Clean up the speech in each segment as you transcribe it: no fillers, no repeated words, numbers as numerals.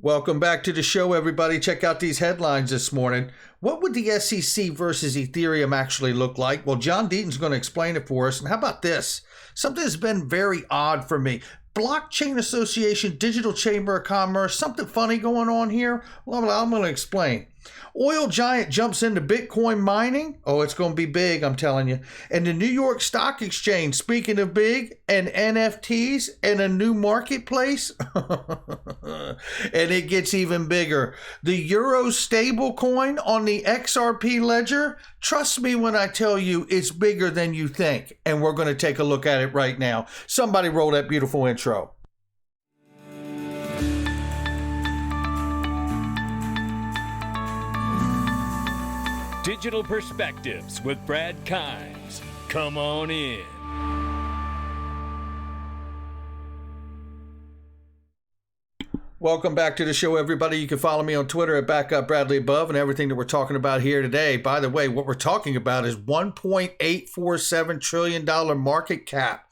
Welcome back to the show, everybody. Check out these headlines this morning. What would the SEC versus Ethereum actually look like? Well, John Deaton's going to explain it for us. And how about this? Something that's been very odd for me. Blockchain Association, Digital Chamber of Commerce, something funny going on here? Well, I'm going to explain. Oil giant jumps into Bitcoin mining. Oh, it's going to be big, I'm telling you. And the New York Stock Exchange, speaking of big, and NFTs and a new marketplace. And it gets even bigger. The Euro stablecoin on the XRP ledger. Trust me when I tell you it's bigger than you think. And we're going to take a look at it right now. Somebody roll that beautiful intro. Digital Perspectives with Brad Kimes. Come on in. Welcome back to the show, everybody. You can follow me on Twitter at @BackUpBradleyAbove and everything that we're talking about here today. By the way, what we're talking about is $1.847 trillion market cap.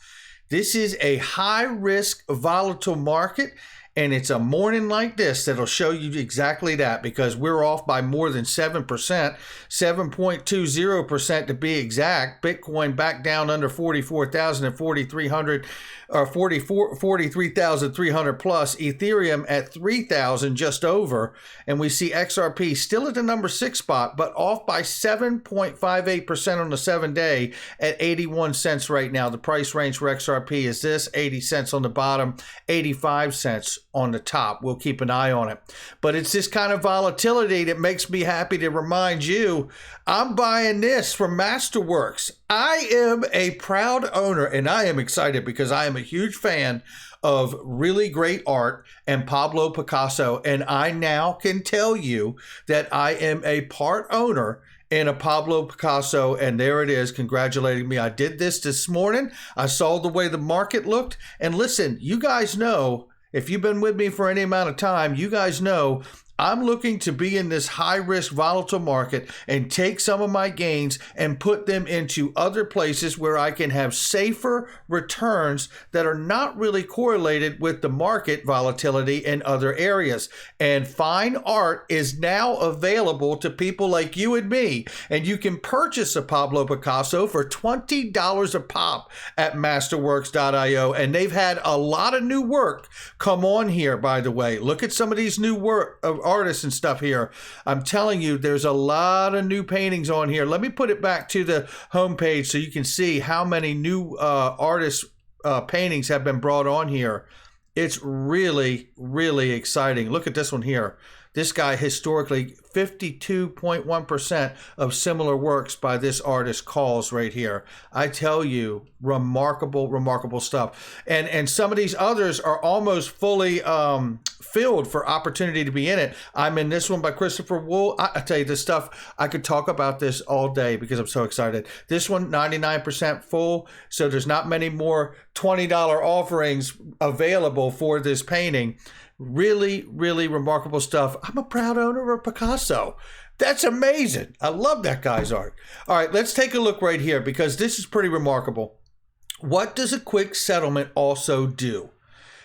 This is a high-risk, volatile market. And it's a morning like this that'll show you exactly that, because we're off by more than 7%, 7.20% to be exact. Bitcoin back down under 44,000 and 4,300, or 43,300 plus. Ethereum at 3,000, just over. And we see XRP still at the number 6 spot, but off by 7.58% on the 7-day at 81 cents right now. The price range for XRP is this: 80 cents on the bottom, 85 cents on the top. We'll keep an eye on it. But it's this kind of volatility that makes me happy to remind you, I'm buying this from Masterworks. I am a proud owner, and I am excited because I am a huge fan of really great art and Pablo Picasso. And I now can tell you that I am a part owner in a Pablo Picasso, and there it is, congratulating me. I did this morning. I saw the way the market looked. And listen, you guys know, if you've been with me for any amount of time, you guys know I'm looking to be in this high-risk, volatile market and take some of my gains and put them into other places where I can have safer returns that are not really correlated with the market volatility in other areas. And fine art is now available to people like you and me. And you can purchase a Pablo Picasso for $20 a pop at masterworks.io. And they've had a lot of new work come on here, by the way. Look at some of these new work of artists and stuff here. I'm telling you, there's a lot of new paintings on here. Let me put it back to the homepage so you can see how many new artists paintings have been brought on here. It's really, really exciting. Look at this one here. This guy, historically, 52.1% of similar works by this artist calls right here. I tell you, remarkable, remarkable stuff. And some of these others are almost fully filled for opportunity to be in it. I'm in this one by Christopher Wool. I tell you, this stuff, I could talk about this all day because I'm so excited. This one, 99% full. So there's not many more $20 offerings available for this painting. Really, really remarkable stuff. I'm a proud owner of Picasso. That's amazing. I love that guy's art. All right, let's take a look right here because this is pretty remarkable. What does a quick settlement also do?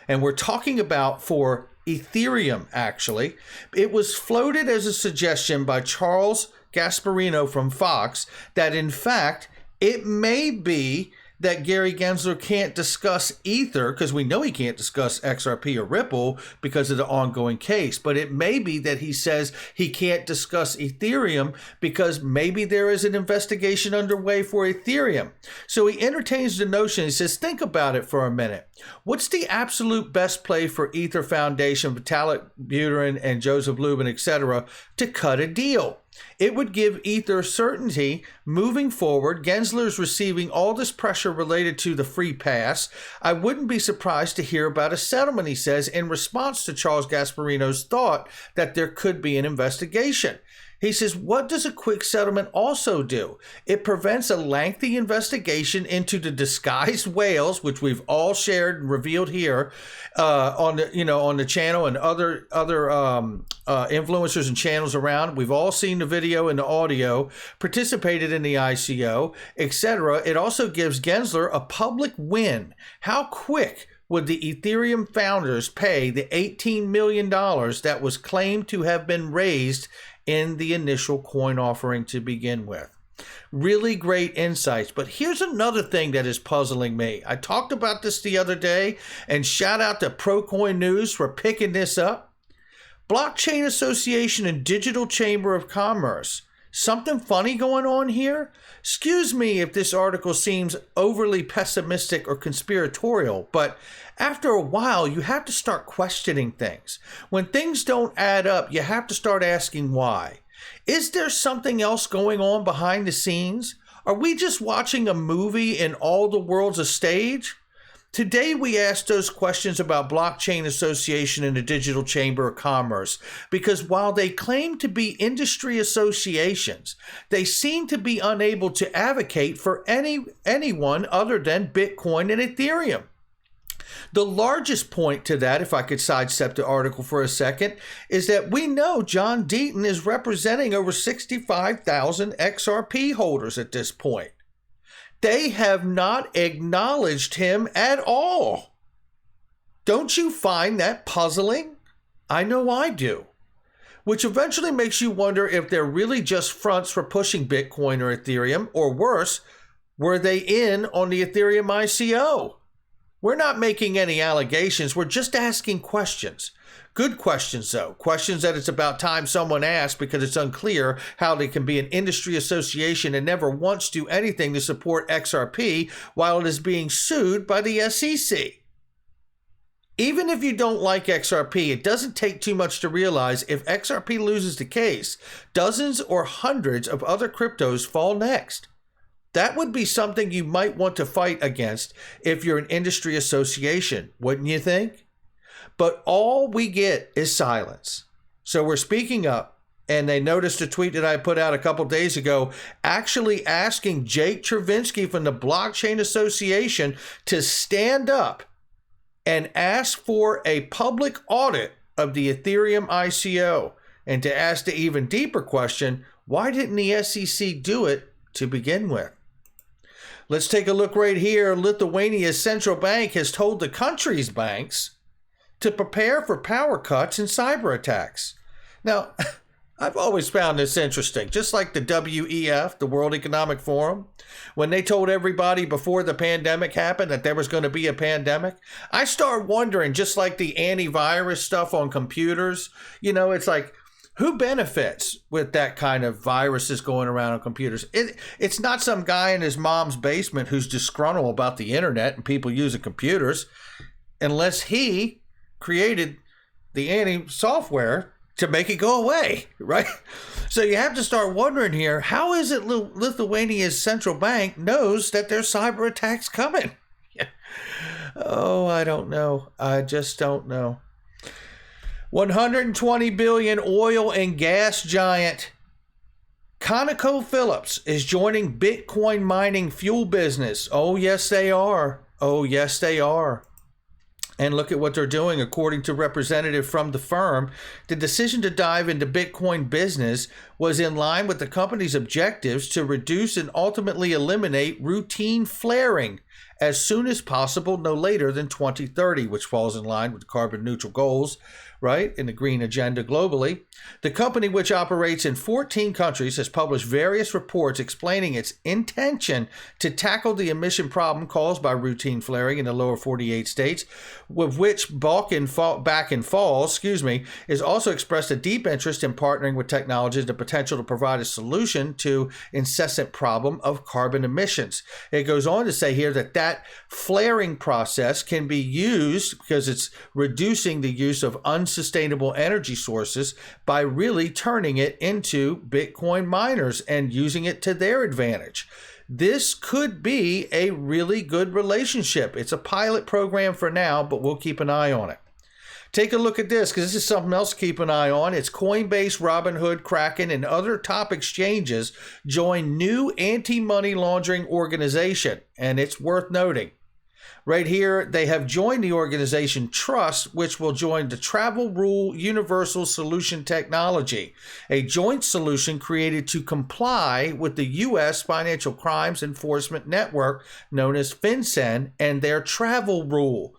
And we're talking about for Ethereum, actually. It was floated as a suggestion by Charles Gasparino from Fox that, in fact, it may be that Gary Gensler can't discuss Ether, because we know he can't discuss XRP or Ripple because of the ongoing case. But it may be that he says he can't discuss Ethereum because maybe there is an investigation underway for Ethereum. So he entertains the notion. He says, think about it for a minute. What's the absolute best play for Ether Foundation, Vitalik Buterin, and Joseph Lubin, etc., to cut a deal? It would give Ether certainty moving forward. Gensler's receiving all this pressure related to the free pass. I wouldn't be surprised to hear about a settlement, he says, in response to Charles Gasparino's thought that there could be an investigation. He says, what does a quick settlement also do? It prevents a lengthy investigation into the disguised whales, which we've all shared and revealed here on the channel and other influencers and channels around. We've all seen the video and the audio, participated in the ICO, etc. It also gives Gensler a public win. How quick would the Ethereum founders pay the $18 million that was claimed to have been raised in the initial coin offering to begin with? Really great insights. But here's another thing that is puzzling me. I talked about this the other day, and shout out to ProCoin News for picking this up. Blockchain Association and Digital Chamber of Commerce. Something funny going on here? Excuse me if this article seems overly pessimistic or conspiratorial, but after a while, you have to start questioning things. When things don't add up, you have to start asking why. Is there something else going on behind the scenes? Are we just watching a movie and all the world's a stage? Today, we asked those questions about Blockchain Association and the Digital Chamber of Commerce because while they claim to be industry associations, they seem to be unable to advocate for anyone other than Bitcoin and Ethereum. The largest point to that, if I could sidestep the article for a second, is that we know John Deaton is representing over 65,000 XRP holders at this point. They have not acknowledged him at all. Don't you find that puzzling? I know I do. Which eventually makes you wonder if they're really just fronts for pushing Bitcoin or Ethereum, or worse, were they in on the Ethereum ICO? We're not making any allegations, we're just asking questions. Good questions, though. Questions that it's about time someone asks because it's unclear how they can be an industry association and never once do anything to support XRP while it is being sued by the SEC. Even if you don't like XRP, it doesn't take too much to realize if XRP loses the case, dozens or hundreds of other cryptos fall next. That would be something you might want to fight against if you're an industry association, wouldn't you think? But all we get is silence. So we're speaking up, and they noticed a tweet that I put out a couple days ago actually asking Jake Travinsky from the Blockchain Association to stand up and ask for a public audit of the Ethereum ICO and to ask the even deeper question, why didn't the SEC do it to begin with? Let's take a look right here. Lithuania's central bank has told the country's banks to prepare for power cuts and cyber attacks. Now, I've always found this interesting. Just like the WEF, the World Economic Forum, when they told everybody before the pandemic happened that there was going to be a pandemic, I start wondering, just like the antivirus stuff on computers, it's like, who benefits with that kind of viruses going around on computers? It's not some guy in his mom's basement who's disgruntled about the internet and people using computers, unless he created the anti-software to make it go away, right? So you have to start wondering here, how is it Lithuania's central bank knows that there's cyber attacks coming? Oh, I don't know. I just don't know. 120 billion oil and gas giant ConocoPhillips is joining Bitcoin mining fuel business. Oh, yes, they are. Oh, yes, they are. And look at what they're doing. According to a representative from the firm, the decision to dive into Bitcoin business was in line with the company's objectives to reduce and ultimately eliminate routine flaring as soon as possible, no later than 2030, which falls in line with carbon neutral goals, right, in the green agenda globally. The company, which operates in 14 countries, has published various reports explaining its intention to tackle the emission problem caused by routine flaring in the lower 48 states, with which Bakken Falls, is also expressed a deep interest in partnering with technologies and the potential to provide a solution to incessant problem of carbon emissions. It goes on to say here that flaring process can be used because it's reducing the use of unsustainable energy sources by really turning it into Bitcoin miners and using it to their advantage. This could be a really good relationship. It's a pilot program for now, but we'll keep an eye on it. Take a look at this, because this is something else to keep an eye on. It's Coinbase, Robinhood, Kraken, and other top exchanges join new anti-money laundering organization, and it's worth noting. Right here, they have joined the organization Trust, which will join the Travel Rule Universal Solution Technology, a joint solution created to comply with the U.S. Financial Crimes Enforcement Network, known as FinCEN, and their travel rule.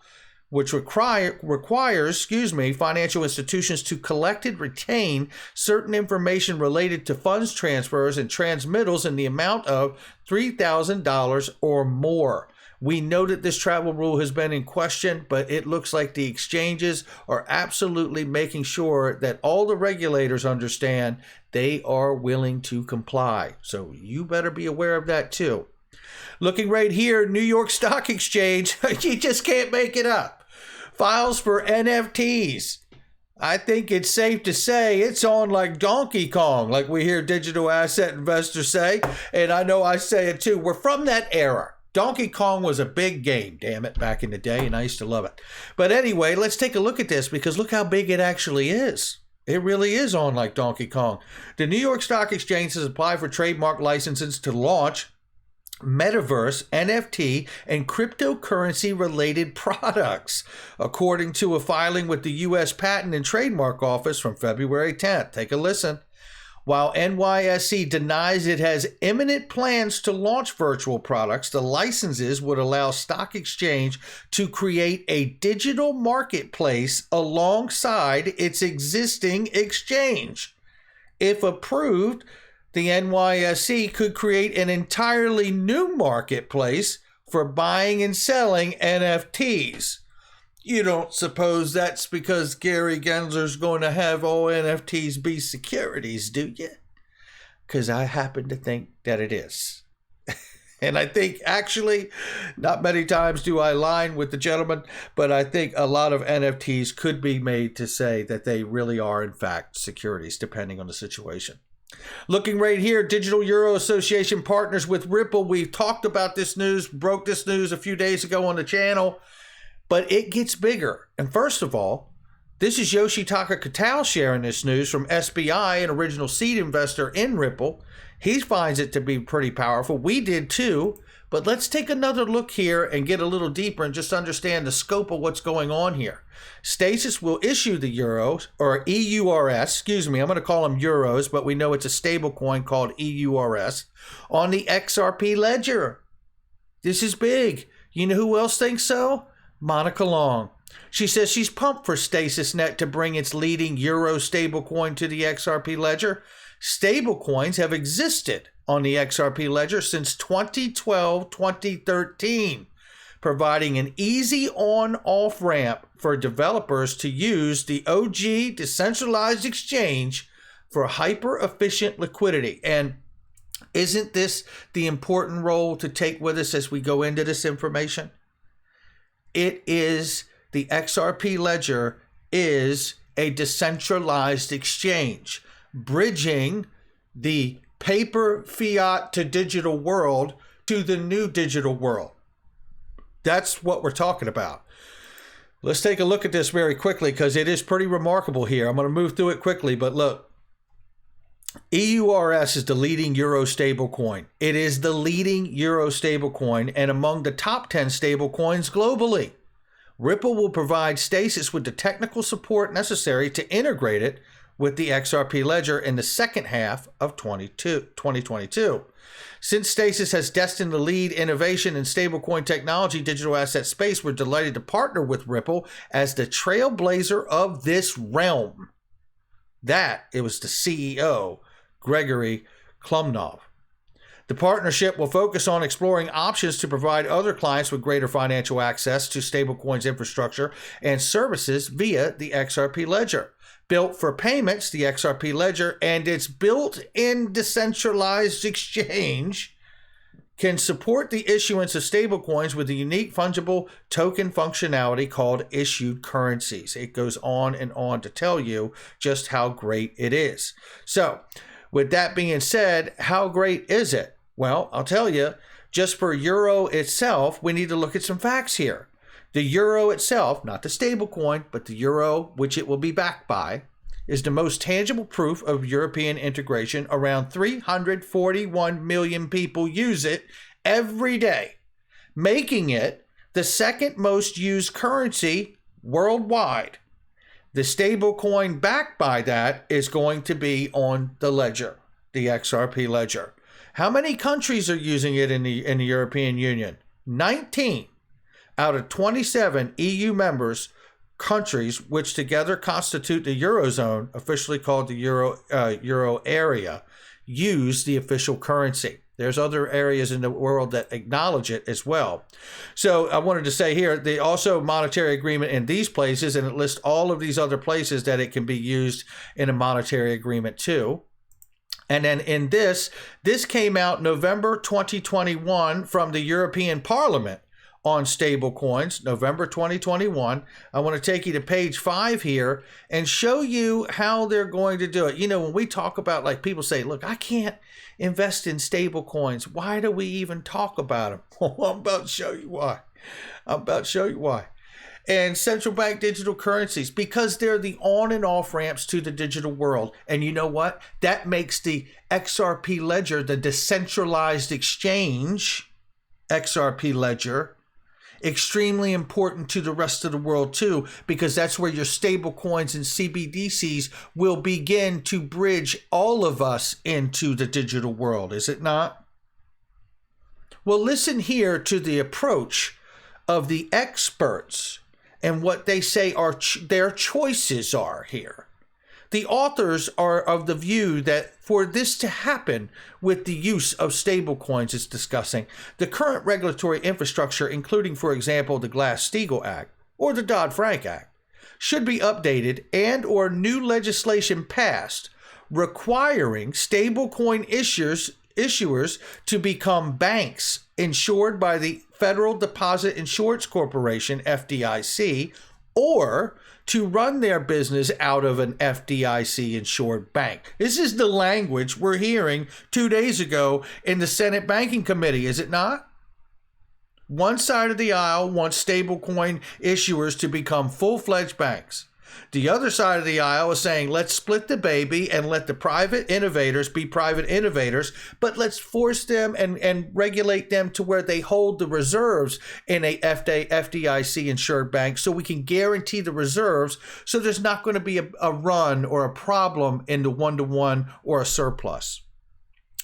which requires financial institutions to collect and retain certain information related to funds transfers and transmittals in the amount of $3,000 or more. We know that this travel rule has been in question, but it looks like the exchanges are absolutely making sure that all the regulators understand they are willing to comply. So you better be aware of that too. Looking right here, New York Stock Exchange, you just can't make it up. Files for NFTs. I think it's safe to say it's on like Donkey Kong, like we hear digital asset investors say. And I know I say it too. We're from that era. Donkey Kong was a big game, damn it, back in the day, and I used to love it. But anyway, let's take a look at this because look how big it actually is. It really is on like Donkey Kong. The New York Stock Exchange has applied for trademark licenses to launch metaverse, NFT, and cryptocurrency-related products, according to a filing with the U.S. Patent and Trademark Office from February 10th. Take a listen. While NYSE denies it has imminent plans to launch virtual products, the licenses would allow Stock Exchange to create a digital marketplace alongside its existing exchange. If approved, the NYSE could create an entirely new marketplace for buying and selling NFTs. You don't suppose that's because Gary Gensler's going to have all NFTs be securities, do you? Because I happen to think that it is. And I think actually, not many times do I align with the gentleman, but I think a lot of NFTs could be made to say that they really are, in fact, securities, depending on the situation. Looking right here, Digital Euro Association partners with Ripple. We've talked about this news, broke this news a few days ago on the channel, but it gets bigger. And first of all, this is Yoshitaka Kitao sharing this news from SBI, an original seed investor in Ripple. He finds it to be pretty powerful. We did too. But let's take another look here and get a little deeper and just understand the scope of what's going on here. Stasis will issue the euros, or EURS, I'm going to call them euros, but we know it's a stable coin called EURS, on the XRP ledger. This is big. You know who else thinks so? Monica Long. She says she's pumped for StasisNet to bring its leading euro stablecoin to the XRP ledger. Stablecoins have existed on the XRP ledger since 2012-2013, providing an easy on-off ramp for developers to use the OG decentralized exchange for hyper-efficient liquidity. And isn't this the important role to take with us as we go into this information? It is, the XRP ledger is a decentralized exchange, bridging the paper fiat to digital world to the new digital world. That's what we're talking about. Let's take a look at this very quickly because it is pretty remarkable here. I'm going to move through it quickly, but look. EURS is the leading euro stablecoin. It is the leading euro stablecoin and among the top 10 stablecoins globally. Ripple will provide Stasis with the technical support necessary to integrate it with the XRP ledger in the second half of 2022. Since Stasis has destined to lead innovation in stablecoin technology digital asset space, we're delighted to partner with Ripple as the trailblazer of this realm. It was the CEO, Gregory Klumnov. The partnership will focus on exploring options to provide other clients with greater financial access to stablecoins infrastructure and services via the XRP ledger. Built for payments, the XRP ledger and its built-in decentralized exchange can support the issuance of stablecoins with a unique fungible token functionality called issued currencies. It goes on and on to tell you just how great it is. So, with that being said, how great is it? Well, I'll tell you, just for euro itself, we need to look at some facts here. The euro itself, not the stablecoin, but the euro, which it will be backed by, is the most tangible proof of European integration. Around 341 million people use it every day, making it the second most used currency worldwide. The stablecoin backed by that is going to be on the ledger, the XRP ledger. How many countries are using it in the European Union? 19. out of 27 EU members countries, which together constitute the Eurozone, officially called the Euro area, use the official currency. There's other areas in the world that acknowledge it as well. So I wanted to say here, the also monetary agreement in these places, and it lists all of these other places that it can be used in a monetary agreement too. And then in this came out November 2021 from the European Parliament on stablecoins, November 2021. I want to take you to page 5 here and show you how they're going to do it. You know, when we talk about, like, people say, look, I can't invest in stablecoins. Why do we even talk about them? Well, I'm about to show you why. And central bank digital currencies, because they're the on and off ramps to the digital world. And you know what? That makes the XRP ledger, the decentralized exchange, XRP ledger, extremely important to the rest of the world too, because that's where your stable coins and CBDCs will begin to bridge all of us into the digital world, is it not? Well, listen here to the approach of the experts and what they say are their choices are here. The authors are of the view that for this to happen with the use of stablecoins it's discussing, the current regulatory infrastructure, including, for example, the Glass-Steagall Act or the Dodd-Frank Act, should be updated and or new legislation passed requiring stablecoin issuers to become banks insured by the Federal Deposit Insurance Corporation, FDIC, or to run their business out of an FDIC-insured bank. This is the language we're hearing 2 days ago in the Senate Banking Committee, is it not? One side of the aisle wants stablecoin issuers to become full-fledged banks. The other side of the aisle is saying, let's split the baby and let the private innovators be private innovators, but let's force them and regulate them to where they hold the reserves in a FDIC insured bank so we can guarantee the reserves so there's not going to be a run or a problem in the one-to-one or a surplus.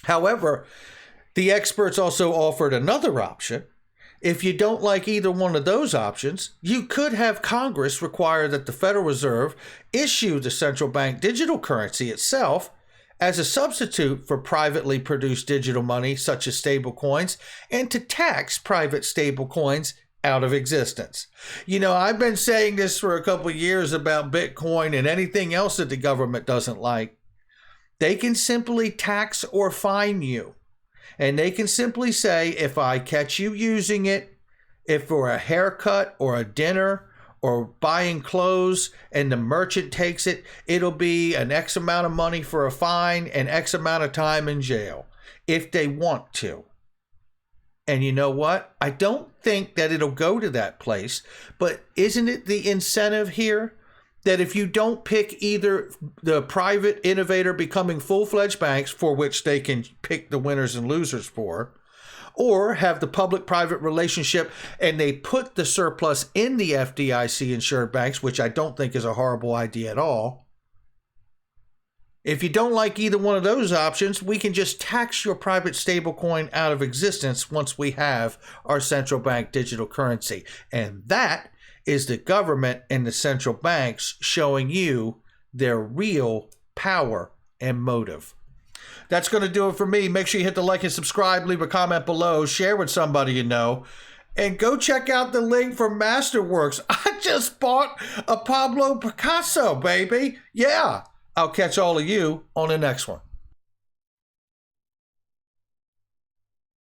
However, the experts also offered another option. If you don't like either one of those options, you could have Congress require that the Federal Reserve issue the central bank digital currency itself as a substitute for privately produced digital money such as stablecoins, and to tax private stablecoins out of existence. You know, I've been saying this for a couple of years about Bitcoin and anything else that the government doesn't like. They can simply tax or fine you. And they can simply say, if I catch you using it, if for a haircut or a dinner or buying clothes and the merchant takes it, it'll be an X amount of money for a fine and X amount of time in jail if they want to. And you know what? I don't think that it'll go to that place, but isn't it the incentive here that if you don't pick either the private innovator becoming full-fledged banks, for which they can pick the winners and losers for, or have the public-private relationship and they put the surplus in the FDIC-insured banks, which I don't think is a horrible idea at all. If you don't like either one of those options, we can just tax your private stablecoin out of existence once we have our central bank digital currency. And that is the government and the central banks showing you their real power and motive. That's going to do it for me. Make sure you hit the like and subscribe, leave a comment below, share with somebody you know, and go check out the link for Masterworks. I just bought a Pablo Picasso, baby. Yeah, I'll catch all of you on the next one.